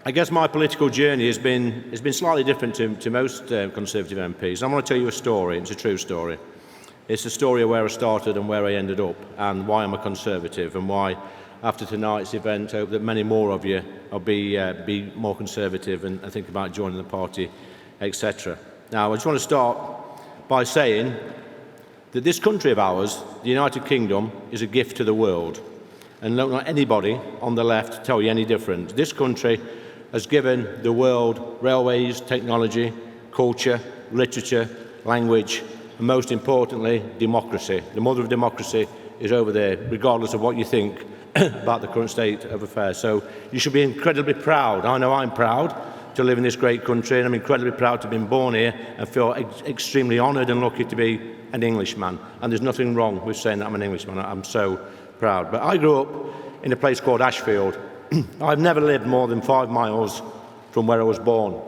I guess my political journey has been slightly different to most Conservative MPs. I want to tell you a story. It's a true story. It's the story of where I started and where I ended up, and why I'm a Conservative, and why, after tonight's event, I hope that many more of you will be more Conservative and think about joining the party, etc. Now, I just want to start by saying that this country of ours, the United Kingdom, is a gift to the world. And don't let anybody on the left tell you any different. This country has given the world railways, technology, culture, literature, language, and most importantly, democracy. The mother of democracy is over there, regardless of what you think about the current state of affairs. So you should be incredibly proud. I know I'm proud to live in this great country, and I'm incredibly proud to have been born here and feel extremely honoured and lucky to be an Englishman. And there's nothing wrong with saying that I'm an Englishman. I'm so proud. But I grew up in a place called Ashfield. I've never lived more than 5 miles from where I was born,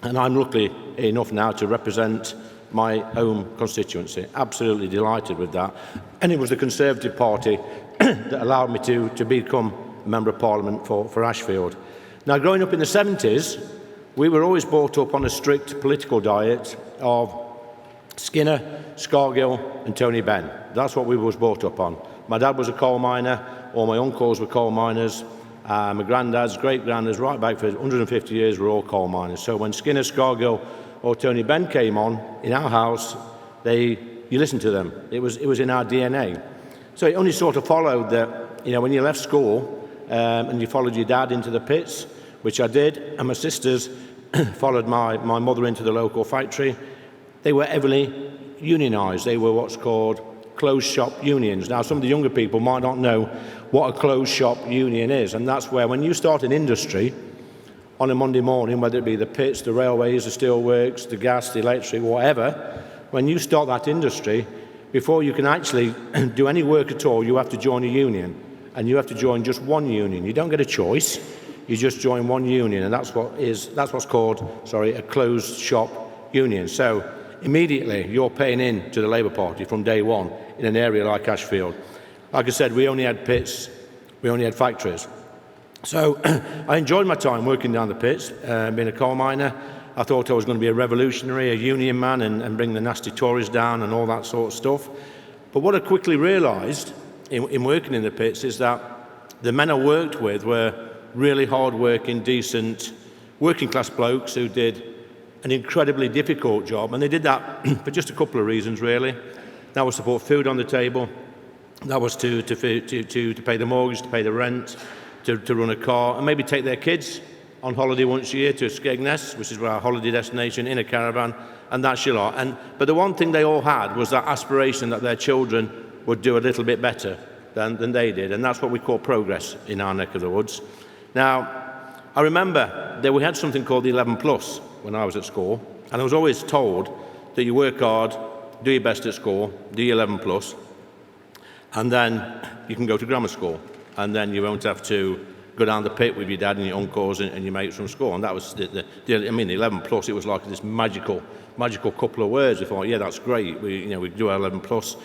and I'm lucky enough now to represent my home constituency. Absolutely delighted with that. And it was the Conservative Party that allowed me to become a Member of Parliament for Ashfield. Now, growing up in the 70s, we were always brought up on a strict political diet of Skinner, Scargill and Tony Benn. That's what we was brought up on. My dad was a coal miner, all my uncles were coal miners, my granddads, great-granddads, right back for 150 years were all coal miners. So when Skinner, Scargill or Tony Benn came on in our house, you listened to them. It was in our DNA. So it only sort of followed that, when you left school and you followed your dad into the pits, which I did, and my sisters followed my mother into the local factory, they were heavily unionised. They were what's called closed shop unions. Now, some of the younger people might not know what a closed shop union is, and that's where when you start an industry on a Monday morning, whether it be the pits, the railways, the steelworks, the gas, the electric, whatever, when you start that industry, before you can actually do any work at all, you have to join a union, and you have to join just one union. You don't get a choice, you just join one union, and that's what's called a closed shop union. So immediately you're paying in to the Labour Party from day one in an area like Ashfield. Like I said, we only had pits, we only had factories. So I enjoyed my time working down the pits, being a coal miner. I thought I was going to be a revolutionary, a union man, and bring the nasty Tories down and all that sort of stuff. But what I quickly realised in working in the pits is that the men I worked with were really hard-working, decent, working-class blokes who did an incredibly difficult job, and they did that for just a couple of reasons, really. That was to put food on the table, that was to pay the mortgage, to pay the rent, to run a car, and maybe take their kids on holiday once a year to Skegness, which is our holiday destination, in a caravan, and that's your lot. But the one thing they all had was that aspiration that their children would do a little bit better than they did, and that's what we call progress in our neck of the woods. Now, I remember that we had something called the 11 Plus when I was at school, and I was always told that you work hard, do your best at school, do your 11 Plus, and then you can go to grammar school, and then you won't have to go down the pit with your dad and your uncles and your mates from school. And that was the 11 Plus. It was like this magical couple of words. We thought, yeah, that's great. We do our 11 Plus.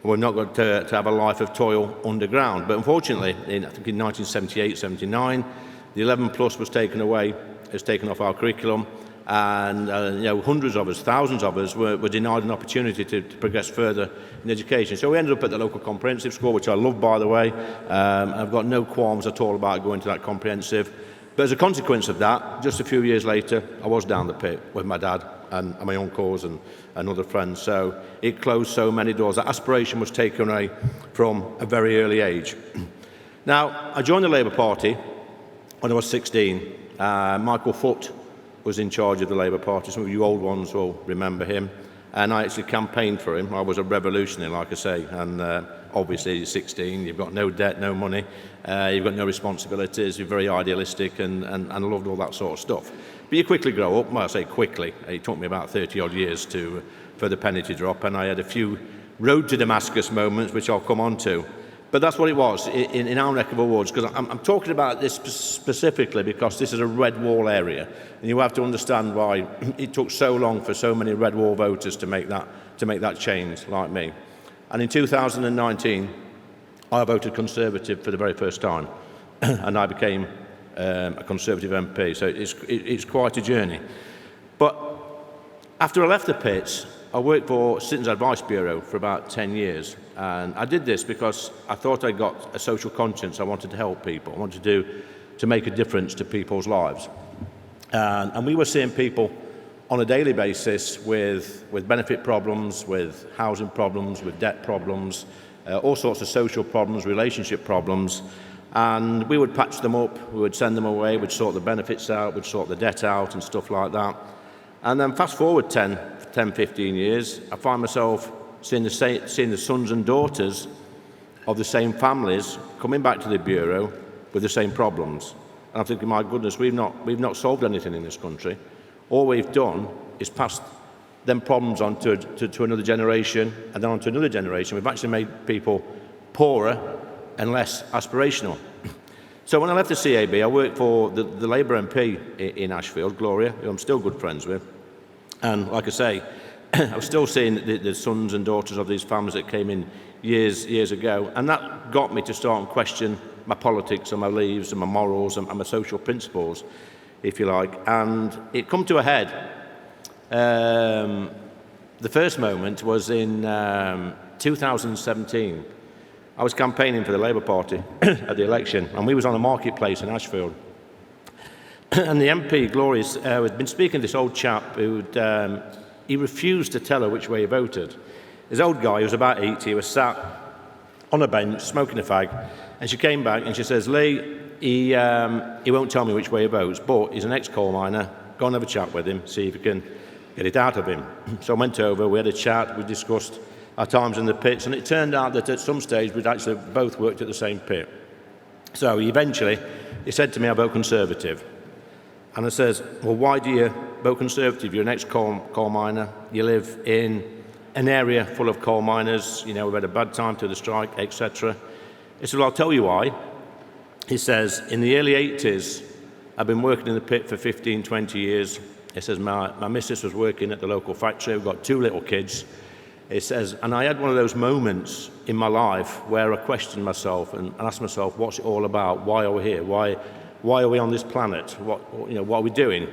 We're not going to have a life of toil underground. But unfortunately, I think in 1978, 79, the 11 Plus was taken away. It was taken off our curriculum. And hundreds of us, thousands of us were denied an opportunity to progress further in education. So we ended up at the local comprehensive school, which I love, by the way. I've got no qualms at all about going to that comprehensive. But as a consequence of that, just a few years later, I was down the pit with my dad and my uncles and other friends. So it closed so many doors. That aspiration was taken away from a very early age. Now, I joined the Labour Party when I was 16. Michael Foot was in charge of the Labour Party. Some of you old ones will remember him. And I actually campaigned for him. I was a revolutionary, like I say. And obviously, you're 16, you've got no debt, no money, you've got no responsibilities, you're very idealistic, and I loved all that sort of stuff. But you quickly grow up. Well, I say quickly. It took me about 30-odd years for the penny to drop, and I had a few road to Damascus moments, which I'll come on to. But that's what it was in our neck of the woods, because I'm talking about this specifically because this is a red wall area, and you have to understand why it took so long for so many red wall voters to make that change, like me. And in 2019, I voted Conservative for the very first time, and I became a Conservative MP. So it's quite a journey. But after I left the pits, I worked for Citizens Advice Bureau for about 10 years. And I did this because I thought I got a social conscience. I wanted to help people. I wanted to make a difference to people's lives. And we were seeing people on a daily basis with benefit problems, with housing problems, with debt problems, all sorts of social problems, relationship problems. And we would patch them up, we would send them away, we'd sort the benefits out, we'd sort the debt out and stuff like that. And then fast forward 10, 15 years, I find myself seeing the sons and daughters of the same families coming back to the Bureau with the same problems. And I'm thinking, my goodness, we've not solved anything in this country. All we've done is passed them problems on to another generation and then on to another generation. We've actually made people poorer and less aspirational. So when I left the CAB, I worked for the Labour MP in Ashfield, Gloria, who I'm still good friends with. And like I say, I was still seeing the sons and daughters of these families that came in years ago. And that got me to start and question my politics and my beliefs and my morals and my social principles, if you like. And it come to a head. The first moment was in 2017. I was campaigning for the Labour Party at the election, and we was on a marketplace in Ashfield. And the MP, Gloria, had been speaking to this old chap who'd he refused to tell her which way he voted. This old guy, who was about 80, was sat on a bench smoking a fag, and she came back and she says, Lee, he won't tell me which way he votes, but he's an ex-coal miner. Go and have a chat with him, see if you can get it out of him. So I went over, we had a chat, we discussed our times in the pits, and it turned out that at some stage we'd actually both worked at the same pit. So eventually, he said to me, I vote Conservative. And I says, well, why do you vote Conservative? You're an ex-coal miner, you live in an area full of coal miners, you know, we've had a bad time through the strike, etc. He said, well, I'll tell you why. He says, in the early 80s, I've been working in the pit for 15, 20 years. He says, my missus was working at the local factory, we've got 2 little kids. He says, and I had one of those moments in my life where I questioned myself and asked myself, what's it all about? Why are we here? Why are we on this planet? What are we doing?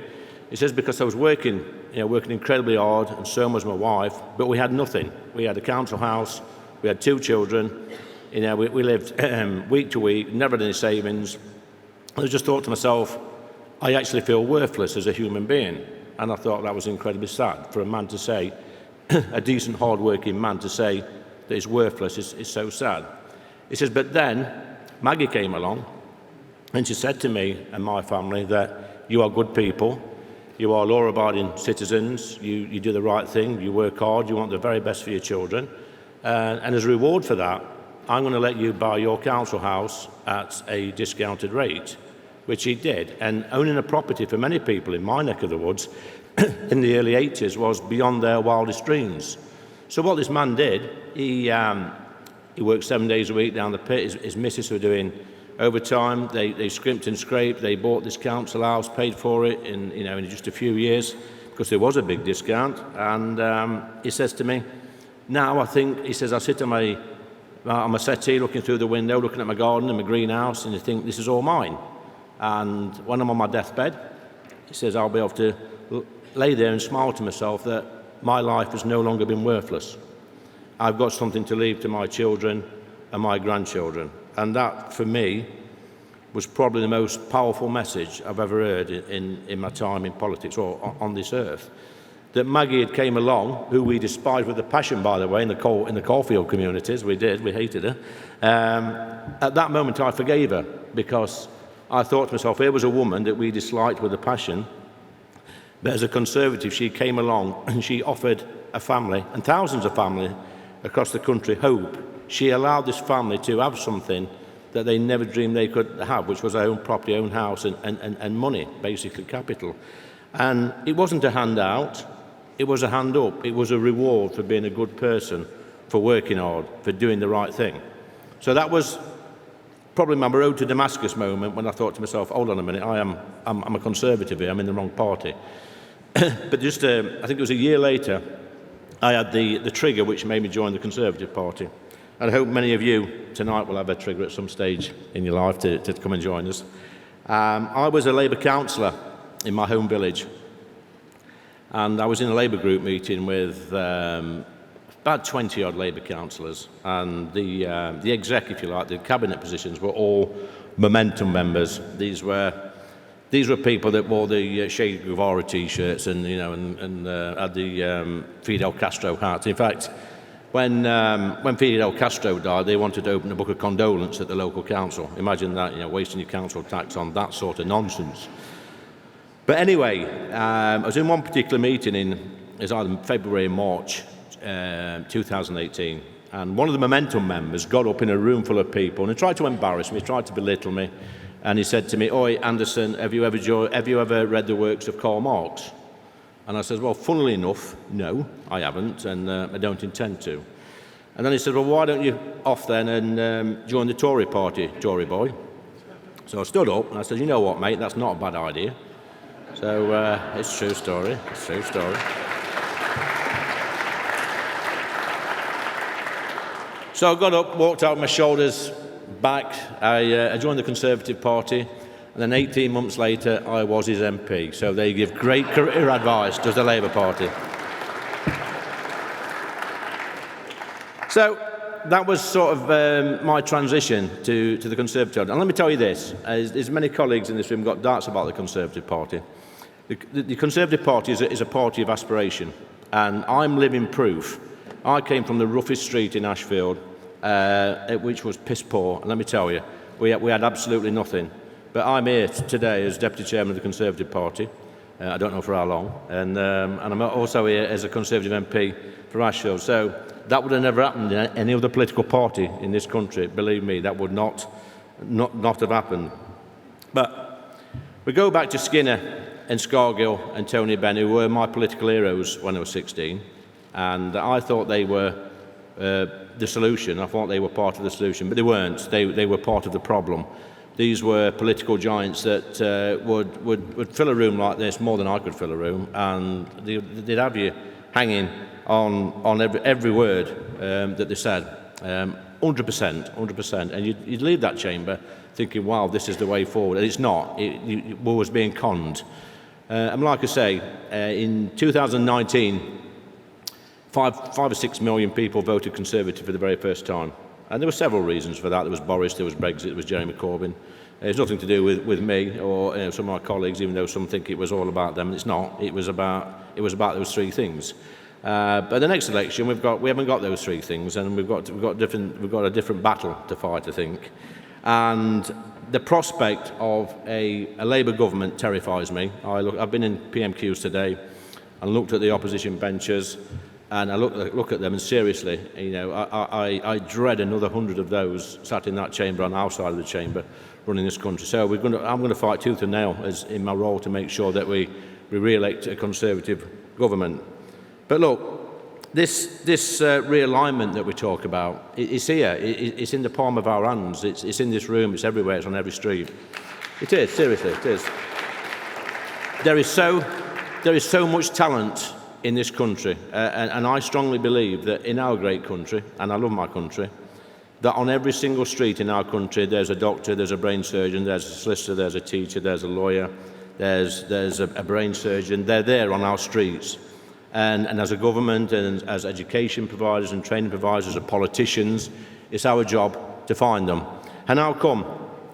He says, because I was working incredibly hard, and so was my wife, but we had nothing. We had a council house, we had 2 children, we lived week to week, never had any savings. I just thought to myself, I actually feel worthless as a human being. And I thought that was incredibly sad for a man to say, a decent, hard-working man to say that he's worthless is so sad. He says, but then Maggie came along, and she said to me and my family that you are good people, you are law-abiding citizens, you do the right thing, you work hard, you want the very best for your children, and as a reward for that, I'm going to let you buy your council house at a discounted rate, which he did. And owning a property for many people in my neck of the woods in the early 80s was beyond their wildest dreams. So what this man did, he worked 7 days a week down the pit. His missus were doing overtime. They scrimped and scraped. They bought this council house, paid for it in just a few years because there was a big discount. And he says to me, now I think, he says, I sit on my settee looking through the window, looking at my garden and my greenhouse, and I think this is all mine. And when I'm on my deathbed, he says, I'll be able to lay there and smile to myself that my life has no longer been worthless. I've got something to leave to my children and my grandchildren. And that, for me, was probably the most powerful message I've ever heard in my time in politics or on this earth. That Maggie had came along, who we despised with a passion, by the way, in the coalfield communities. We hated her. At that moment, I forgave her because I thought to myself, here was a woman that we disliked with a passion, but as a Conservative, she came along and she offered a family, and thousands of families across the country, hope. She allowed this family to have something that they never dreamed they could have, which was their own property, own house, and money, basically capital. And it wasn't a handout, it was a hand up. It was a reward for being a good person, for working hard, for doing the right thing. So that was probably my road to Damascus moment when I thought to myself, hold on a minute, I'm a Conservative here, I'm in the wrong party. But just, I think it was a year later, I had the trigger which made me join the Conservative Party. And I hope many of you tonight will have a trigger at some stage in your life to come and join us. I was a Labour councillor in my home village, and I was in a Labour group meeting with about 20-odd Labour councillors, and the exec, if you like, the cabinet positions were all momentum members. These were people that wore the Che Guevara t-shirts and had the Fidel Castro hats. In fact, when Fidel Castro died, they wanted to open a book of condolence at the local council. Imagine that, wasting your council tax on that sort of nonsense. But anyway, I was in one particular meeting it was either February or March 2018, and one of the Momentum members got up in a room full of people and he tried to embarrass me, tried to belittle me, and he said to me, "Oi, Anderson, have you ever read the works of Karl Marx?" And I said, "Well, funnily enough, no, I haven't, and I don't intend to." And then he said, "Well, why don't you off then and join the Tory party, Tory boy?" So I stood up and I said, "You know what, mate, that's not a bad idea." So it's a true story, it's a true story. So I got up, walked out with my shoulders back, I joined the Conservative Party, and then 18 months later I was his MP. So they give great career advice, does the Labour Party. So that was sort of my transition to the Conservative Party. And let me tell you this, as many colleagues in this room got doubts about the Conservative Party. The Conservative Party is a party of aspiration, and I'm living proof. I came from the roughest street in Ashfield, which was piss poor, and let me tell you, we had absolutely nothing. But I'm here today as Deputy Chairman of the Conservative Party. I don't know for how long, and I'm also here as a Conservative MP for Ashfield. So that would have never happened in any other political party in this country. Believe me, that would not have happened. But we go back to Skinner and Scargill and Tony Benn, who were my political heroes when I was 16, and I thought they were the solution. I thought they were part of the solution, but they weren't. They were part of the problem. These were political giants that would fill a room like this more than I could fill a room, and they'd have you hanging on every word that they said, 100%, and you'd leave that chamber thinking, wow, this is the way forward. And it's not. You were always being conned. And like I say, in 2019, 5 or 6 million people voted Conservative for the very first time. And there were several reasons for that. There was Boris, there was Brexit, there was Jeremy Corbyn. It's nothing to do with me or some of my colleagues, even though some think it was all about them. It's not. It was about those three things. But the next election, we haven't got those three things, and we've got a different battle to fight, I think. And the prospect of a Labour government terrifies me. I've been in PMQs today and looked at the opposition benches. And I look at them, and seriously, I dread another 100 of those sat in that chamber on our side of the chamber, running this country. So I'm going to fight tooth and nail in my role to make sure that we re-elect a Conservative government. But look, this realignment that we talk about, it's here. It's in the palm of our hands. It's in this room. It's everywhere. It's on every street. It is, seriously, it is. There is so much talent in this country, and I strongly believe that in our great country, and I love my country, that on every single street in our country there's a doctor, there's a brain surgeon, there's a solicitor, there's a teacher, there's a lawyer, there's a brain surgeon. They're there on our streets, and as a government and as education providers and training providers, as politicians, it's our job to find them. And how come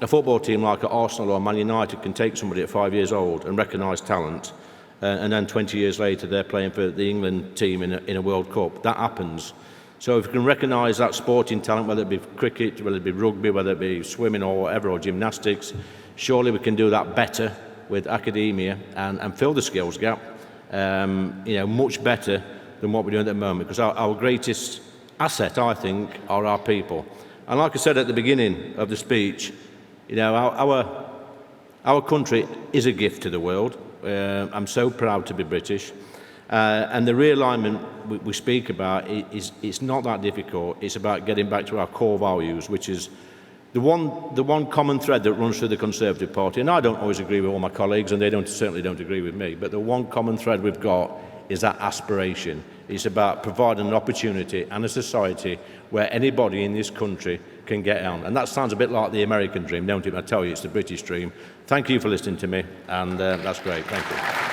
a football team like Arsenal or Man United can take somebody at 5 years old and recognise talent, and then 20 years later they're playing for the England team in a World Cup? That happens. So if we can recognise that sporting talent, whether it be cricket, whether it be rugby, whether it be swimming or whatever, or gymnastics, surely we can do that better with academia and fill the skills gap, much better than what we're doing at the moment. Because our greatest asset, I think, are our people. And like I said at the beginning of the speech, our country is a gift to the world. I'm so proud to be British, and the realignment we speak about it's not that difficult. It's about getting back to our core values, which is the one common thread that runs through the Conservative Party. And I don't always agree with all my colleagues, and they certainly don't agree with me. But the one common thread we've got is that aspiration. It's about providing an opportunity and a society where anybody in this country can get on. And that sounds a bit like the American dream, don't it? I tell you, it's the British dream. Thank you for listening to me, and that's great. Thank you.